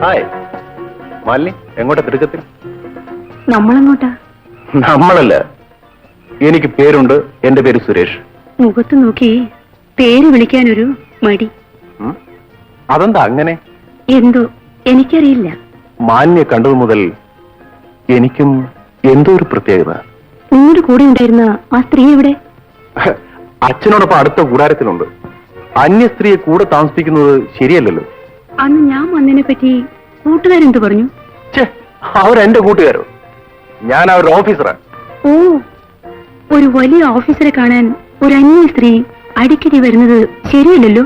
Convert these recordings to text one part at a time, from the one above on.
Hi Malini, എങ്ങോട്ടാ തിടുക്കത്തിൽ? നമ്മളെങ്ങോട്ടാ? നമ്മളല്ല, എനിക്ക് പേരുണ്ട്. എന്റെ പേര് സുരേഷ്. മുഖത്ത് നോക്കി പേര് വിളിക്കാനൊരു മടി. അതെന്താ അങ്ങനെ? എന്തോ എനിക്കറിയില്ല. മാലിന്യെ കണ്ടതു മുതൽ എനിക്കും എന്തോ ഒരു പ്രത്യേകത. നിങ്ങളുടെ കൂടെ ഉണ്ടായിരുന്ന ആ സ്ത്രീ എവിടെ? അച്ഛനോടൊപ്പം അടുത്ത കൂടാരത്തിലുണ്ട്. അന്യ സ്ത്രീയെ കൂടെ താമസിപ്പിക്കുന്നത് ശരിയല്ലല്ലോ. അന്ന് ഞാൻ വന്നതിനെ പറ്റി കൂട്ടുകാരെന്ത് പറഞ്ഞു? അവരെന്റെ കൂട്ടുകാരോ? ഞാൻ അവരുടെ ഓഫീസറാ. ഓ, ഒരു വലിയ ഓഫീസറെ കാണാൻ ഒരു അന്യ സ്ത്രീ അടിക്കടി വരുന്നത് ശരിയല്ലല്ലോ.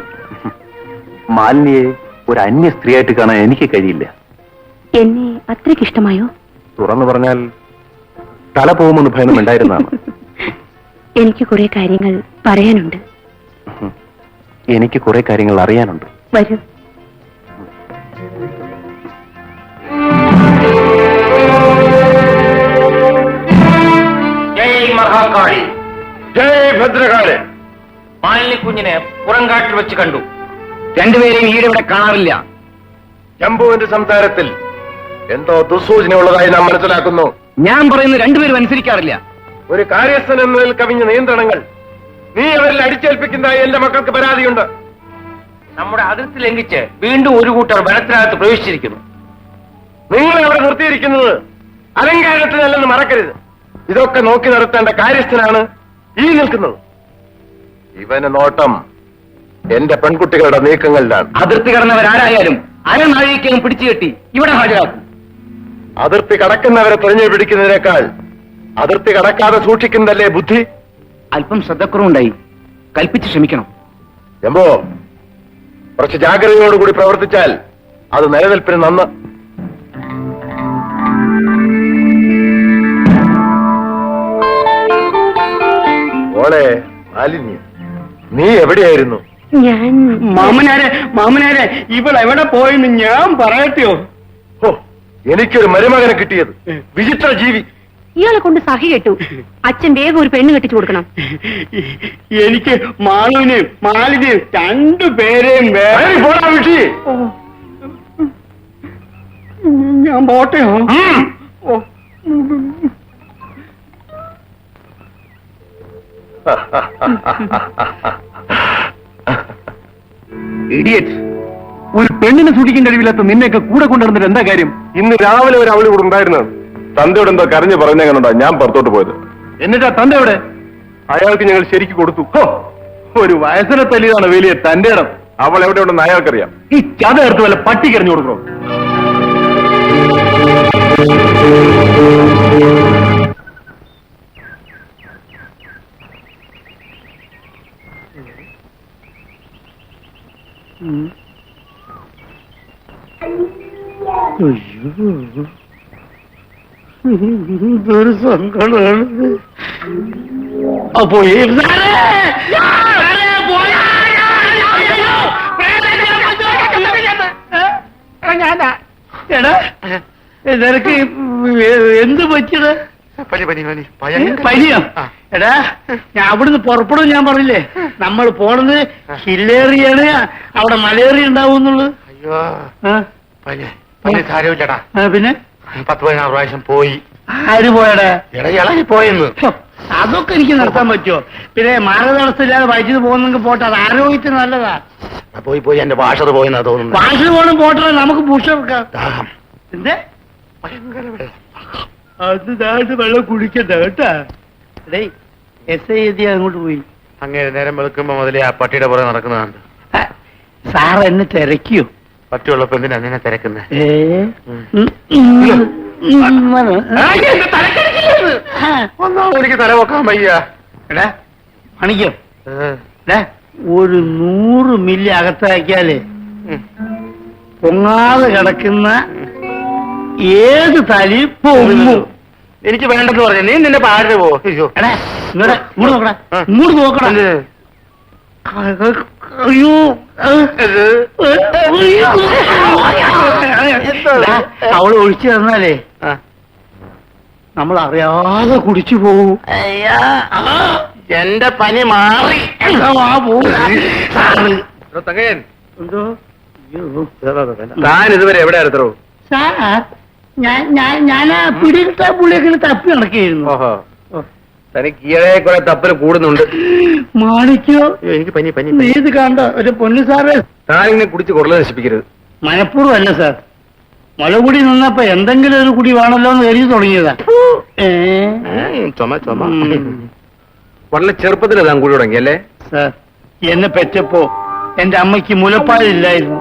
മാലിന്യെ ഒരു അന്യ സ്ത്രീയായിട്ട് കാണാൻ എനിക്ക് കഴിയില്ല. എന്നെ അത്രയ്ക്ക് ഇഷ്ടമായോ? തുറന്നു പറഞ്ഞാൽ തല പോകുമെന്ന് ഭയന്നുണ്ടായിരുന്നാണ്. എനിക്ക് കുറെ കാര്യങ്ങൾ പറയാനുണ്ട്. എനിക്ക് കുറെ കാര്യങ്ങൾ അറിയാനുണ്ട്. വരൂ. ജയ് മഹാകാളി, ജയ് ഭദ്രകാളി. മാലിന്യ കുഞ്ഞിനെ പുറംകാട്ടിൽ വെച്ച് കണ്ടു. രണ്ടുപേരെയും ഈടിവിടെ കാണാറില്ല. ജംബുവിന്റെ സംസാരത്തിൽ എന്തോ ദുസൂചന ഉള്ളതായി നാം മനസ്സിലാക്കുന്നു. ഞാൻ പറയുന്നത് രണ്ടുപേരും അനുസരിക്കാറില്ല. ഒരു കാര്യസ്ഥൻ എന്നതിൽ കവിഞ്ഞ നിയന്ത്രണങ്ങൾ നീ അവരിൽ അടിച്ചേൽപ്പിക്കുന്നതായി എന്റെ മക്കൾക്ക് പരാതിയുണ്ട്. നമ്മുടെ അതിർത്തി ലംഘിച്ച് വീണ്ടും ഒരു കൂട്ടർ വനത്തിനകത്ത് പ്രവേശിച്ചിരിക്കുന്നു. നിങ്ങളെ അവിടെ നിർത്തിയിരിക്കുന്നത് അലങ്കാരത്തിനല്ലെന്ന് മറക്കരുത്. ഇതൊക്കെ നോക്കി നിർത്തേണ്ട കാര്യസ്ഥനാണ് ഈ നിൽക്കുന്നത്. ഇവന് നോട്ടം എന്റെ പെൺകുട്ടികളുടെ നീക്കങ്ങളിലാണ്. അതിർത്തി കടന്നവരാരായാലും അരനാഴികയും പിടിച്ചു കെട്ടി ഇവിടെ ഹാജരാക്കും. അതിർത്തി കടക്കുന്നവരെ തെരഞ്ഞു പിടിക്കുന്നതിനേക്കാൾ അതിർത്തി കടക്കാതെ സൂക്ഷിക്കുന്നതല്ലേ ബുദ്ധി? അല്പം ശ്രദ്ധക്കുറവുണ്ടായി, കൽപ്പിച്ച് ക്ഷമിക്കണം. ജംബോ, കുറച്ച് ജാഗ്രതയോടുകൂടി പ്രവർത്തിച്ചാൽ അത് നിലനിൽപ്പിന് നന്ന്. മോളെ മാലിന്യ, നീ എവിടെയായിരുന്നു? ഞാൻ മാമനാരെ ഇവളെവിടെ പോയെന്ന് ഞാൻ പറയട്ടെയോ? ഓ, എനിക്കൊരു മരുമകനെ കിട്ടിയത്. വിചിത്ര ജീവി. ഇയാളെ കൊണ്ട് സഹി കെട്ടു. അച്ഛൻ വേഗം ഒരു പെണ്ണ് കെട്ടിച്ചു കൊടുക്കണം. എനിക്ക് മാളുവിനെയും മാലിനെയും രണ്ടുപേരെയും പോടാ വിഷി. ഞാൻ പോട്ടെയോ? ഇഡിയറ്റ്. ഒരു പെണ്ണിനെ സൂക്ഷിക്കേണ്ട കഴിവില്ലാത്ത നിന്നെയൊക്കെ കൂടെ കൊണ്ടുവന്നിട്ട് എന്താ കാര്യം? ഇന്ന് രാവിലെ ഒരു അവളി കൂടെ ഉണ്ടായിരുന്നു. തന്തയോട് എന്തോ കരഞ്ഞു പറഞ്ഞെങ്ങനുണ്ടാ ഞാൻ പുറത്തോട്ട് പോയത്. എന്നിട്ടാ തന്ത എവിടെ? അയാൾക്ക് ഞങ്ങൾ ശരിക്ക് കൊടുത്തു. ഒരു വയസ്സിനെ തല്ലിയതാണ് വലിയ തന്റെ ഇടം. അവൾ എവിടെ ഉണ്ടെന്ന് അയാൾക്കറിയാം. ഈ ചത എടുത്ത് വല്ല പട്ടിക്കറിഞ്ഞു കൊടുക്കണോ? ഒരു സങ്കടമാണ്. അപ്പോ നിനക്ക് എന്ത് പറ്റിയത്? പനിയോ? എടാ, ഞാൻ അവിടുന്ന് പുറപ്പെടും. ഞാൻ പറഞ്ഞില്ലേ നമ്മൾ പോണത് ഹില്ലേറിയാണ്. അവിടെ മലേറിയ ഉണ്ടാവുന്നുള്ളു. പിന്നെ 10-16 പ്രാവശ്യം പോയി. ആര് പോയടാ? ഇളകി പോയെന്ന്. അതൊക്കെ എനിക്ക് നിർത്താൻ പറ്റുമോ? പിന്നെ മാർഗതടസ്സമില്ലാതെ വൈദ്യുതി പോകുന്നെങ്കിൽ പോട്ടെ, അത് ആരോഗ്യത്തിന് നല്ലതാ. പോയി എന്റെ ഭാഷ പോയെന്നാ തോന്നുന്നു. ഭാഷ പോകണം പോട്ടെ, നമുക്ക് പുഷെടുക്കാം. എന്തേ അത് നാട് വെള്ളം കുടിക്കണ്ട കേട്ടാ. SI എഴുതി അങ്ങോട്ട് പോയി. അങ്ങനെ നേരം വെളുക്കുമ്പോ മുതലേ ആ പട്ടിയുടെ പുറകെ നടക്കുന്നതാണ്. സാർ എന്നെ തിരക്കിയോ? പട്ടിയുള്ളപ്പോ എന്തിനാ നിന്നെ തിരക്കുന്നത്? എനിക്ക് തല വെക്കാൻ വയ്യ. എടാ മണിക്കോ, ഒരു 100 മില്ലി അകത്താക്കിയാലേ പൊങ്ങാതെ കിടക്കുന്ന ഏത് തലി പൊങ്ങും. എനിക്ക് വേണ്ടെന്ന് പറഞ്ഞു. നീ നിന്റെ പാടിന് പോ. എടാ ഇങ്ങോട്ട് നോക്കടാ, ഇങ്ങോട്ട് നോക്കടാ. അയ്യോ, അവള് ഒഴിച്ചു തന്നാലേ നമ്മൾ അറിയാതെ കുടിച്ചു പോവും. എന്റെ പനി മാറി. എന്തോ താൻ ഇതുവരെ എവിടെ എടുത്തോ? സാർ ഞാൻ പിടികിട്ട പുള്ളിയൊക്കെ തപ്പി നടക്കുകയായിരുന്നു. ഓഹോ, തനിക്ക് ഈയിടെ കുറെ തപ്പല് കൂടുന്നുണ്ട്. മാണിക്കോ എനിക്ക് പനി പനി നീ ഇത് കണ്ട ഒരു പൊന്നു സാറേ, താനിങ്ങനെ കുടിച്ച് കുറല നശിപ്പിക്കരുത്. മനഃപൂർവ്വം അല്ല സാർ, മുലകുടി നിന്നപ്പോ എന്തെങ്കിലും ഒരു കുടി വേണമല്ലോ എന്ന് കരുതി തുടങ്ങിയതാ. ചുമ ചുമ വളരെ ചെറുപ്പത്തിൽ താൻ കൂടി തുടങ്ങി അല്ലേ? സാർ, എന്നെ പെറ്റപ്പോ എന്റെ അമ്മയ്ക്ക് മുലപ്പാലില്ലായിരുന്നു.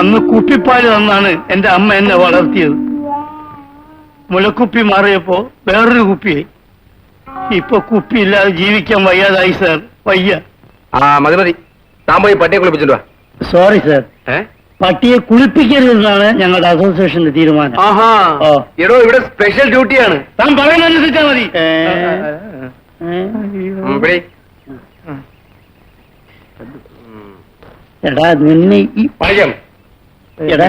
അന്ന് കുപ്പിപ്പാല് തന്നാണ് എന്റെ അമ്മ എന്നെ വളർത്തിയത്. മുലക്കുപ്പി മാറിയപ്പോ വേറൊരു കുപ്പിയായി. ഇപ്പൊ കുപ്പിയില്ലാതെ ജീവിക്കാൻ വയ്യാതായി സാർ, വയ്യ. ആ മതി മതി, താൻ പോയി പട്ടിയെ കുളിപ്പിച്ചിട്ട് വാ. സോറി സാർ, പട്ടിയെ കുളിപ്പിക്കരുതെന്നാണ് ഞങ്ങളുടെ അസോസിയേഷന്റെ തീരുമാനം. ആഹാ, ഓ. എടോ ഇവിടെ സ്പെഷ്യൽ ഡ്യൂട്ടിയാണ്. താൻ പറയുന്നതനുസരിച്ചാ മതി. എടാ നിന്നെ ഈ പഴം എടാ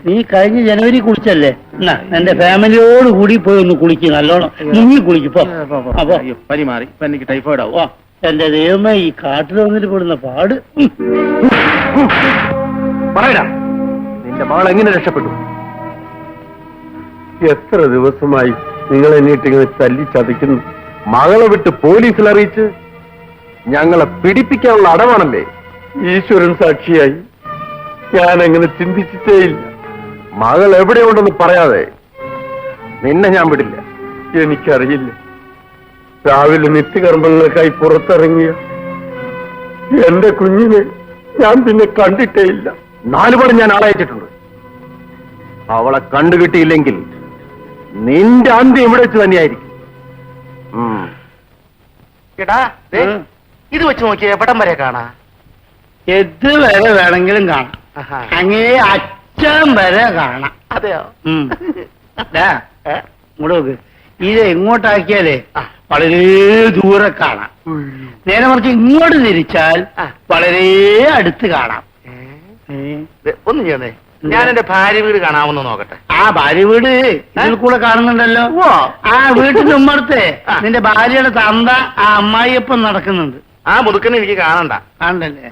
നീ കഴിഞ്ഞ ജനുവരി കുളിച്ചല്ലേ? എന്നാ എന്റെ ഫാമിലിയോട് കൂടി പോയി ഒന്ന് കുളിക്കും, നല്ലോണം മുങ്ങി കുളിക്കും. അപ്പൊ പനി മാറി, എനിക്ക് ടൈഫോയിഡ് ആവും. എന്റെ ദൈവമേ, ഈ കാട്ടിൽ വന്നിട്ട് പെടുന്ന പാട്. പറയടാ, നിന്റെ മകൾ എങ്ങനെ രക്ഷപ്പെട്ടു? എത്ര ദിവസമായി നിങ്ങൾ എന്നിട്ടിങ്ങനെ തല്ലി ചതിക്കുന്നു. മകളെ വിട്ട് പോലീസിൽ അറിയിച്ച് ഞങ്ങളെ പിടിപ്പിക്കാനുള്ള അടവാണല്ലേ? ഈശ്വരൻ സാക്ഷിയായി ഞാൻ അങ്ങനെ ചിന്തിച്ചിട്ടേയില്ല. മകൾ എവിടെയുണ്ടെന്ന് പറയാതെ നിന്നെ ഞാൻ വിടില്ല. എനിക്കറിയില്ല, രാവിലെ നിത്യകർമ്മങ്ങൾക്കായി പുറത്തിറങ്ങിയ എന്റെ കുഞ്ഞിനെ ഞാൻ പിന്നെ കണ്ടിട്ടേയില്ല. 4 പണി ഞാൻ ആളയച്ചിട്ടുണ്ട്. അവളെ കണ്ടുകിട്ടിയില്ലെങ്കിൽ നിന്റെ അന്ത്യം ഇവിടെ വെച്ച് തന്നെയായിരിക്കും. ഇത് വെച്ച് നോക്കിയ എവിടം വരെ കാണാ? എത് വരെ വേണമെങ്കിലും കാണാം, അങ്ങേ അച്ഛൻ വരെ കാണാം. അതെയോ? ഇങ്ങോട്ട് ഇത് എങ്ങോട്ടാക്കിയാലേ വളരെ ദൂരെ കാണാം. നേരെ മറിച്ച് ഇങ്ങോട്ട് തിരിച്ചാൽ വളരെ അടുത്ത് കാണാം. ഒന്നും ചെയ്യണേ, ഞാൻ എന്റെ ഭാര്യ വീട് കാണാമെന്ന് നോക്കട്ടെ. ആ ഭാര്യ വീട് ഇതിൽ കൂടെ കാണുന്നുണ്ടല്ലോ. ആ വീട്ടിന്റെ ഉമ്മടുത്ത് നിന്റെ ഭാര്യയുടെ തന്ത ആ അമ്മായിയപ്പം നടക്കുന്നുണ്ട്. ആ മുതുക്കനെ എനിക്ക് കാണണ്ട. കാണണ്ടല്ലേ?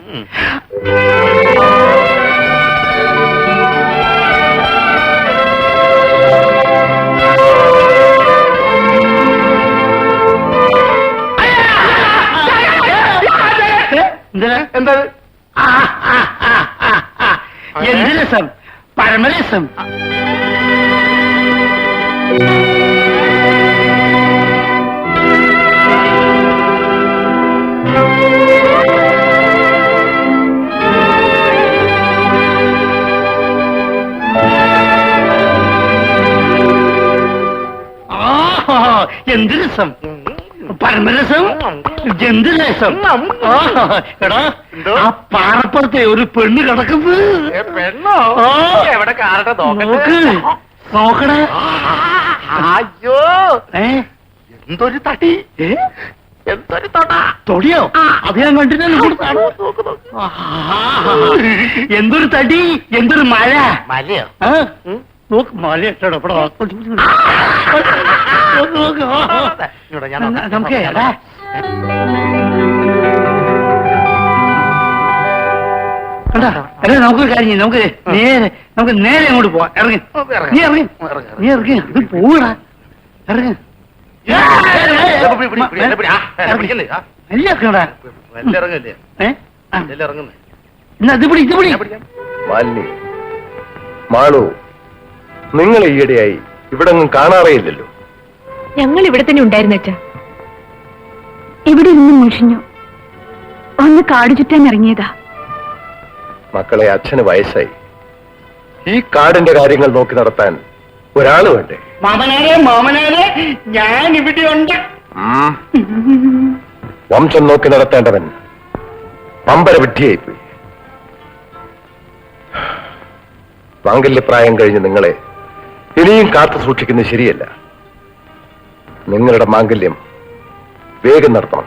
എന്താ? എന്ത് രസം, പരമരസം. എന്ത് രസം, പരമരസം, ജന്തുരസം. എടാ, ആ പാറപ്പുറത്തെ ഒരു പെണ്ണ് കിടക്കുന്നത്. പെണ്ണോ? എവിടെ കാണട്ടെ, നോക്കണേ. അയ്യോ, എന്തൊരു തടി, എന്തൊരു തൊടിയോ? അത് ഞാൻ കണ്ടില്ലല്ലോ. എന്തൊരു തടി, എന്തൊരു മഴ. മലയോ? നോക്ക്, മല നമുക്ക് നമുക്കൊരു കാര്യം, നമുക്ക് നേരെ അങ്ങോട്ട് പോവാം. ഇറങ്ങി, നീ ഇറങ്ങി, നീ ഇറങ്ങി, അത് പോവടാ. ഇറങ്ങി മാളു, നിങ്ങൾ ഈയിടെയായി ഇവിടെ ഒന്നും കാണാറേയില്ലല്ലോ. ഞങ്ങൾ ഇവിടെ തന്നെ ഉണ്ടായിരുന്നു അച്ഛാ. ഇവിടെ ഇരുന്ന് മുഷിഞ്ഞു, ഒന്ന് കാട് ചുറ്റാൻ ഇറങ്ങിയതാ. മക്കളെ, അച്ഛന് വയസ്സായി. ഈ കാടിന്റെ കാര്യങ്ങൾ നോക്കി നടത്താൻ ഒരാള് വേണ്ടേ? മാമനാരെ ഞാൻ ഇവിടെ ഉണ്ട്. വംശം നോക്കി നടത്തേണ്ടവൻ പമ്പര വിഡ്ഢിയായിപ്പോയി. മാംഗല്യപ്രായം കഴിഞ്ഞ് നിങ്ങളെ ഇനിയും കാത്തു സൂക്ഷിക്കുന്നത് ശരിയല്ല. നിങ്ങളുടെ മാംഗല്യം വേഗം നടത്തണം.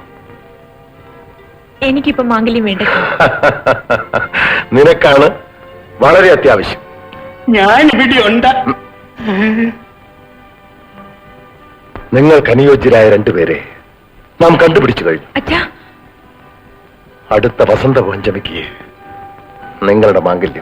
എനിക്കിപ്പോ മാംഗല്യം വേണ്ട. നിനക്കാണ് വളരെ അത്യാവശ്യം. ഞാൻ ഇവിടെ ഉണ്ട്. നിങ്ങൾക്ക് അനുയോജ്യരായ 2 പേരെ നാം കണ്ടുപിടിച്ചു കഴിഞ്ഞു. അച്ഛാ, അടുത്ത വസന്ത പഞ്ചമിക്ക് നിങ്ങളുടെ മാംഗല്യം.